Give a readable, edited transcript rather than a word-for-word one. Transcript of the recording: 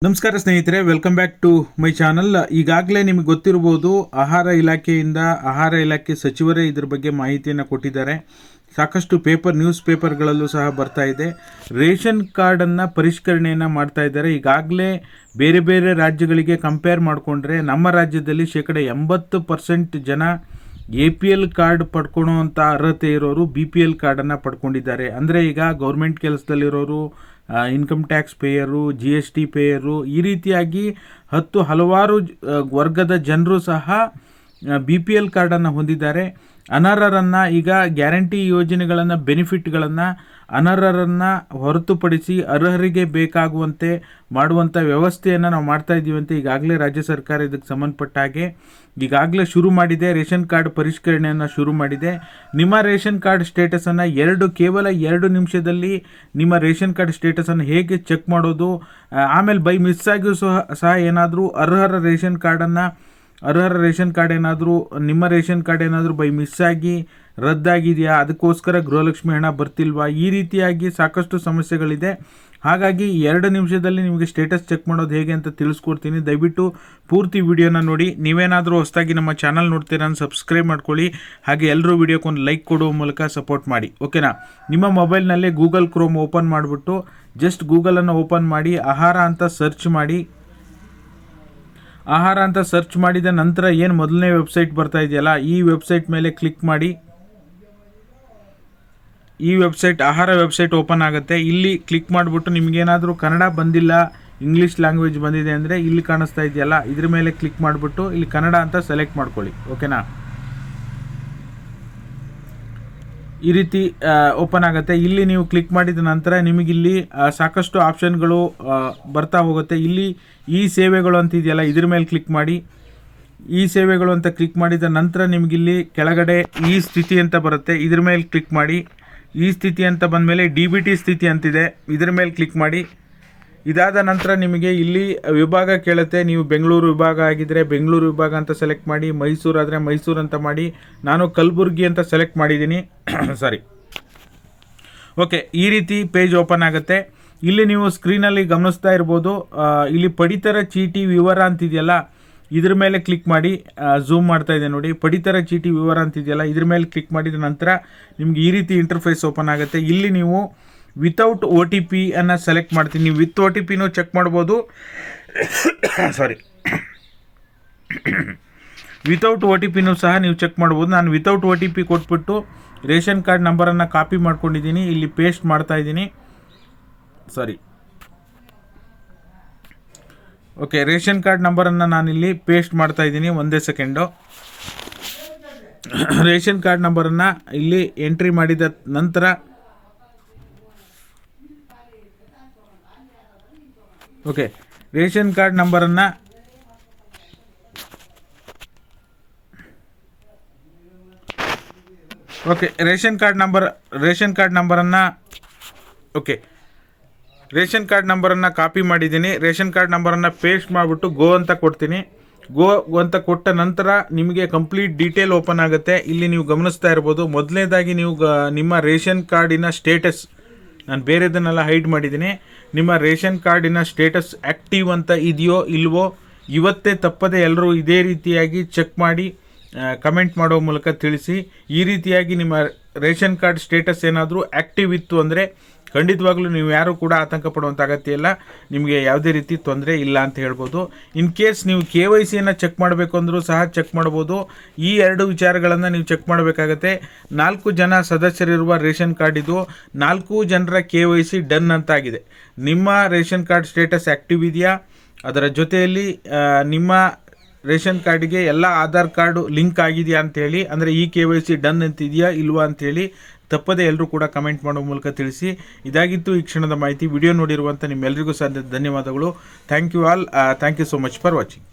ನಮಸ್ಕಾರ ಸ್ನೇಹಿತರೆ, welcome back to my channel. ಈಗಾಗಲೇ ನಿಮಗೆ ಗೊತ್ತಿರಬಹುದು, ಆಹಾರ ಇಲಾಖೆ ಸಚಿವರೇ ಇದ್ರ ಬಗ್ಗೆ ಮಾಹಿತಿಯನ್ನು ಕೊಟ್ಟಿದ್ದಾರೆ. ಸಾಕಷ್ಟು ನ್ಯೂಸ್ ಪೇಪರ್ಗಳಲ್ಲೂ ಸಹ ಬರ್ತಾ ಇದೆ. ರೇಷನ್ ಕಾರ್ಡನ್ನು ಪರಿಷ್ಕರಣೆಯನ್ನು ಮಾಡ್ತಾ ಇದ್ದಾರೆ. ಈಗಾಗಲೇ ಬೇರೆ ಬೇರೆ ರಾಜ್ಯಗಳಿಗೆ ಕಂಪೇರ್ ಮಾಡಿಕೊಂಡ್ರೆ ನಮ್ಮ ರಾಜ್ಯದಲ್ಲಿ 80% ಜನ APL ಕಾರ್ಡ್ ಪಡ್ಕೊಳ್ಳೋವಂಥ ಅರ್ಹತೆ ಇರೋರು BPL ಕಾರ್ಡನ್ನು ಪಡ್ಕೊಂಡಿದ್ದಾರೆ. ಅಂದರೆ ಈಗ ಗೌರ್ಮೆಂಟ್ ಕೆಲಸದಲ್ಲಿರೋರು, income tax payer, GST payer, ಈ ರೀತಿಯಾಗಿ ಹಲವಾರು ವರ್ಗದ ಜನರು ಸಹ BPL ಕಾರ್ಡನ್ನು ಹೊಂದಿದ್ದಾರೆ. ಅನರ್ಹರನ್ನು ಈಗ ಗ್ಯಾರಂಟಿ ಯೋಜನೆಗಳನ್ನು, ಬೆನಿಫಿಟ್ಗಳನ್ನು ಅನರ್ಹರನ್ನು ಹೊರತುಪಡಿಸಿ ಅರ್ಹರಿಗೆ ಬೇಕಾಗುವಂತೆ ಮಾಡುವಂಥ ವ್ಯವಸ್ಥೆಯನ್ನು ನಾವು ಮಾಡ್ತಾ ಇದ್ದೀವಿ ಅಂತ ಈಗಾಗಲೇ ರಾಜ್ಯ ಸರ್ಕಾರ ಇದಕ್ಕೆ ಸಂಬಂಧಪಟ್ಟ ಹಾಗೆ ಈಗಾಗಲೇ ಶುರು ಮಾಡಿದೆ. ರೇಷನ್ ಕಾರ್ಡ್ ಪರಿಷ್ಕರಣೆಯನ್ನು ಶುರು ಮಾಡಿದೆ. ನಿಮ್ಮ ರೇಷನ್ ಕಾರ್ಡ್ ಸ್ಟೇಟಸನ್ನು ಕೇವಲ 2 ನಿಮಿಷದಲ್ಲಿ ನಿಮ್ಮ ರೇಷನ್ ಕಾರ್ಡ್ ಸ್ಟೇಟಸನ್ನು ಹೇಗೆ ಚೆಕ್ ಮಾಡೋದು, ಆಮೇಲೆ ಬೈ ಮಿಸ್ ಆಗಿಯೂ ಸಹ ಏನಾದರೂ ಅರ್ಹರ ರೇಷನ್ ಕಾರ್ಡ್ ಏನಾದರೂ ನಿಮ್ಮ ರೇಷನ್ ಕಾರ್ಡ್ ಏನಾದರೂ ಬೈ ಮಿಸ್ ಆಗಿ ರದ್ದಾಗಿದೆಯಾ, ಅದಕ್ಕೋಸ್ಕರ ಗೃಹಲಕ್ಷ್ಮಿ ಹಣ ಬರ್ತಿಲ್ವಾ, ಈ ರೀತಿಯಾಗಿ ಸಾಕಷ್ಟು ಸಮಸ್ಯೆಗಳಿದೆ. ಹಾಗಾಗಿ 2 ನಿಮಿಷದಲ್ಲಿ ನಿಮಗೆ ಸ್ಟೇಟಸ್ ಚೆಕ್ ಮಾಡೋದು ಹೇಗೆ ಅಂತ ತಿಳಿಸ್ಕೊಡ್ತೀನಿ. ದಯವಿಟ್ಟು ಪೂರ್ತಿ ವಿಡಿಯೋನ ನೋಡಿ. ನೀವೇನಾದರೂ ಹೊಸದಾಗಿ ನಮ್ಮ ಚಾನಲ್ ನೋಡ್ತೀರಾ ಸಬ್ಸ್ಕ್ರೈಬ್ ಮಾಡ್ಕೊಳ್ಳಿ. ಹಾಗೆ ಎಲ್ಲರೂ ವಿಡಿಯೋಕ್ಕೊಂದು ಲೈಕ್ ಕೊಡುವ ಮೂಲಕ ಸಪೋರ್ಟ್ ಮಾಡಿ, ಓಕೆನಾ. ನಿಮ್ಮ ಮೊಬೈಲ್ನಲ್ಲೇ ಗೂಗಲ್ ಕ್ರೋಮ್ ಓಪನ್ ಮಾಡಿಬಿಟ್ಟು ಜಸ್ಟ್ ಗೂಗಲನ್ನು ಓಪನ್ ಮಾಡಿ ಆಹಾರ ಅಂತ ಸರ್ಚ್ ಮಾಡಿ. ಆಹಾರ ಅಂತ ಸರ್ಚ್ ಮಾಡಿದ ನಂತರ ಏನು ಮೊದಲನೇ ವೆಬ್ಸೈಟ್ ಬರ್ತಾ ಇದೆಯಲ್ಲ, ಈ ವೆಬ್ಸೈಟ್ ಮೇಲೆ ಕ್ಲಿಕ್ ಮಾಡಿ. ಈ ವೆಬ್ಸೈಟ್ ಆಹಾರ ವೆಬ್ಸೈಟ್ ಓಪನ್ ಆಗುತ್ತೆ. ಇಲ್ಲಿ ಕ್ಲಿಕ್ ಮಾಡಿಬಿಟ್ಟು ನಿಮಗೇನಾದರೂ ಕನ್ನಡ ಬಂದಿಲ್ಲ, ಇಂಗ್ಲೀಷ್ ಲ್ಯಾಂಗ್ವೇಜ್ ಬಂದಿದೆ ಅಂದರೆ ಇಲ್ಲಿ ಕಾಣಿಸ್ತಾ ಇದೆಯಲ್ಲ, ಇದ್ರ ಮೇಲೆ ಕ್ಲಿಕ್ ಮಾಡಿಬಿಟ್ಟು ಇಲ್ಲಿ ಕನ್ನಡ ಅಂತ ಸೆಲೆಕ್ಟ್ ಮಾಡ್ಕೊಳ್ಳಿ, ಓಕೆನಾ. ಈ ರೀತಿ ಓಪನ್ ಆಗುತ್ತೆ. ಇಲ್ಲಿ ನೀವು ಕ್ಲಿಕ್ ಮಾಡಿದ ನಂತರ ನಿಮಗಿಲ್ಲಿ ಸಾಕಷ್ಟು ಆಪ್ಷನ್ಗಳು ಬರ್ತಾ ಹೋಗುತ್ತೆ. ಇಲ್ಲಿ ಈ ಸೇವೆಗಳು ಅಂತ ಇದೆಯಲ್ಲ, ಇದ್ರ ಮೇಲೆ ಕ್ಲಿಕ್ ಮಾಡಿ. ಈ ಸೇವೆಗಳು ಅಂತ ಕ್ಲಿಕ್ ಮಾಡಿದ ನಂತರ ನಿಮಗಿಲ್ಲಿ ಕೆಳಗಡೆ ಈ ಸ್ಥಿತಿ ಅಂತ ಬರುತ್ತೆ, ಇದ್ರ ಮೇಲೆ ಕ್ಲಿಕ್ ಮಾಡಿ. ಈ ಸ್ಥಿತಿ ಅಂತ ಬಂದಮೇಲೆ DBT ಸ್ಥಿತಿ ಅಂತಿದೆ, ಇದ್ರ ಮೇಲೆ ಕ್ಲಿಕ್ ಮಾಡಿ. ಇದಾದ ನಂತರ ನಿಮಗೆ ಇಲ್ಲಿ ವಿಭಾಗ ಕೇಳುತ್ತೆ. ನೀವು ಬೆಂಗಳೂರು ವಿಭಾಗ ಆಗಿದ್ದರೆ ಬೆಂಗಳೂರು ವಿಭಾಗ ಅಂತ ಸೆಲೆಕ್ಟ್ ಮಾಡಿ, ಮೈಸೂರು ಆದರೆ ಮೈಸೂರು ಅಂತ ಮಾಡಿ. ನಾನು ಕಲಬುರ್ಗಿ ಅಂತ ಸೆಲೆಕ್ಟ್ ಮಾಡಿದ್ದೀನಿ, ಸಾರಿ. ಓಕೆ, ಈ ರೀತಿ ಪೇಜ್ ಓಪನ್ ಆಗುತ್ತೆ. ಇಲ್ಲಿ ನೀವು ಸ್ಕ್ರೀನಲ್ಲಿ ಗಮನಿಸ್ತಾ ಇರ್ಬೋದು, ಇಲ್ಲಿ ಪಡಿತರ ಚೀಟಿ ವಿವರ ಅಂತಿದೆಯಲ್ಲ, ಇದ್ರ ಮೇಲೆ ಕ್ಲಿಕ್ ಮಾಡಿ. ಝೂಮ್ ಮಾಡ್ತಾ ಇದೆ ನೋಡಿ. ಪಡಿತರ ಚೀಟಿ ವಿವರ ಅಂತಿದೆಯಲ್ಲ, ಇದ್ರ ಮೇಲೆ ಕ್ಲಿಕ್ ಮಾಡಿದ ನಂತರ ನಿಮ್ಗೆ ಈ ರೀತಿ ಇಂಟರ್ಫೇಸ್ ಓಪನ್ ಆಗುತ್ತೆ. ಇಲ್ಲಿ ನೀವು ವಿತೌಟ್ OTP ಅನ್ನು ಸೆಲೆಕ್ಟ್ ಮಾಡ್ತೀನಿ. ನೀವು ವಿತ್ OTPನೂ ಚೆಕ್ ಮಾಡ್ಬೋದು, ಸಾರಿ, ವಿತೌಟ್ OTPನೂ ಸಹ ನೀವು ಚೆಕ್ ಮಾಡ್ಬೋದು. ನಾನು ವಿತೌಟ್ OTP ಕೊಟ್ಬಿಟ್ಟು ರೇಷನ್ ಕಾರ್ಡ್ ನಂಬರನ್ನು ಕಾಪಿ ಮಾಡ್ಕೊಂಡಿದ್ದೀನಿ, ಇಲ್ಲಿ ಪೇಸ್ಟ್ ಮಾಡ್ತಾ ಇದ್ದೀನಿ, ಸಾರಿ. ಓಕೆ, ರೇಷನ್ ಕಾರ್ಡ್ ನಂಬರನ್ನು ನಾನಿಲ್ಲಿ ಪೇಸ್ಟ್ ಮಾಡ್ತಾ ಇದ್ದೀನಿ, ಒಂದೇ ಸೆಕೆಂಡು. ರೇಷನ್ ಕಾರ್ಡ್ ನಂಬರನ್ನು ಇಲ್ಲಿ ಎಂಟ್ರಿ ಮಾಡಿದ ನಂತರ ಓಕೆ, ರೇಷನ್ ಕಾರ್ಡ್ ನಂಬರನ್ನು ಓಕೆ ರೇಷನ್ ಕಾರ್ಡ್ ನಂಬರನ್ನು ಓಕೆ, ರೇಷನ್ ಕಾರ್ಡ್ ನಂಬರನ್ನು ಕಾಪಿ ಮಾಡಿದ್ದೀನಿ. ರೇಷನ್ ಕಾರ್ಡ್ ನಂಬರನ್ನು ಪೇಸ್ಟ್ ಮಾಡಿಬಿಟ್ಟು ಗೋ ಅಂತ ಕೊಡ್ತೀನಿ. ಗೋ ಅಂತ ಕೊಟ್ಟ ನಂತರ ನಿಮಗೆ ಕಂಪ್ಲೀಟ್ ಡೀಟೇಲ್ ಓಪನ್ ಆಗುತ್ತೆ. ಇಲ್ಲಿ ನೀವು ಗಮನಿಸ್ತಾ ಇರ್ಬೋದು, ಮೊದಲನೇದಾಗಿ ನೀವು ನಿಮ್ಮ ರೇಷನ್ ಕಾರ್ಡಿನ ಸ್ಟೇಟಸ್, ನಾನು ಬೇರೆದನ್ನೆಲ್ಲ ಹೈಡ್ ಮಾಡಿದ್ದೀನಿ. ನಿಮ್ಮ ರೇಷನ್ ಕಾರ್ಡಿನ ಸ್ಟೇಟಸ್ ಆ್ಯಕ್ಟಿವ್ ಅಂತ ಇದೆಯೋ ಇಲ್ವೋ ಇವತ್ತೇ ತಪ್ಪದೆ ಎಲ್ಲರೂ ಇದೇ ರೀತಿಯಾಗಿ ಚೆಕ್ ಮಾಡಿ ಕಮೆಂಟ್ ಮಾಡೋ ಮೂಲಕ ತಿಳಿಸಿ. ಈ ರೀತಿಯಾಗಿ ನಿಮ್ಮ ರೇಷನ್ ಕಾರ್ಡ್ ಸ್ಟೇಟಸ್ ಏನಾದರೂ ಆ್ಯಕ್ಟಿವ್ ಇತ್ತು ಅಂದರೆ ಖಂಡಿತವಾಗ್ಲೂ ನೀವು ಯಾರೂ ಕೂಡ ಆತಂಕ ಪಡುವಂಥ ಅಗತ್ಯ ಇಲ್ಲ, ನಿಮಗೆ ಯಾವುದೇ ರೀತಿ ತೊಂದರೆ ಇಲ್ಲ ಅಂತ ಹೇಳ್ಬೋದು. ಇನ್ ಕೇಸ್ ನೀವು KYCಯನ್ನು ಚೆಕ್ ಮಾಡಬೇಕು ಅಂದರೂ ಸಹ ಚೆಕ್ ಮಾಡ್ಬೋದು. ಈ 2 ವಿಚಾರಗಳನ್ನು ನೀವು ಚೆಕ್ ಮಾಡಬೇಕಾಗತ್ತೆ. 4 ಜನ ಸದಸ್ಯರಿರುವ ರೇಷನ್ ಕಾರ್ಡ್ ಇದು. 4 ಜನರ KYC ಡನ್ ಅಂತಾಗಿದೆ. ನಿಮ್ಮ ರೇಷನ್ ಕಾರ್ಡ್ ಸ್ಟೇಟಸ್ ಆ್ಯಕ್ಟಿವ್ ಇದೆಯಾ, ಅದರ ಜೊತೆಯಲ್ಲಿ ನಿಮ್ಮ ರೇಷನ್ ಕಾರ್ಡಿಗೆ ಎಲ್ಲ ಆಧಾರ್ ಕಾರ್ಡು ಲಿಂಕ್ ಆಗಿದೆಯಾ ಅಂಥೇಳಿ, ಅಂದರೆ ಈ KYC ಡನ್ ಅಂತಿದೆಯಾ ಇಲ್ವಾ ಅಂಥೇಳಿ ತಪ್ಪದೇ ಎಲ್ಲರೂ ಕೂಡ ಕಮೆಂಟ್ ಮಾಡೋ ಮೂಲಕ ತಿಳಿಸಿ. ಇದಾಗಿತ್ತು ಈ ಕ್ಷಣದ ಮಾಹಿತಿ. ವಿಡಿಯೋ ನೋಡಿರುವಂಥ ನಿಮ್ಮೆಲ್ಲರಿಗೂ ಸಹ ಧನ್ಯವಾದಗಳು. Thank you all. Thank you so much for watching.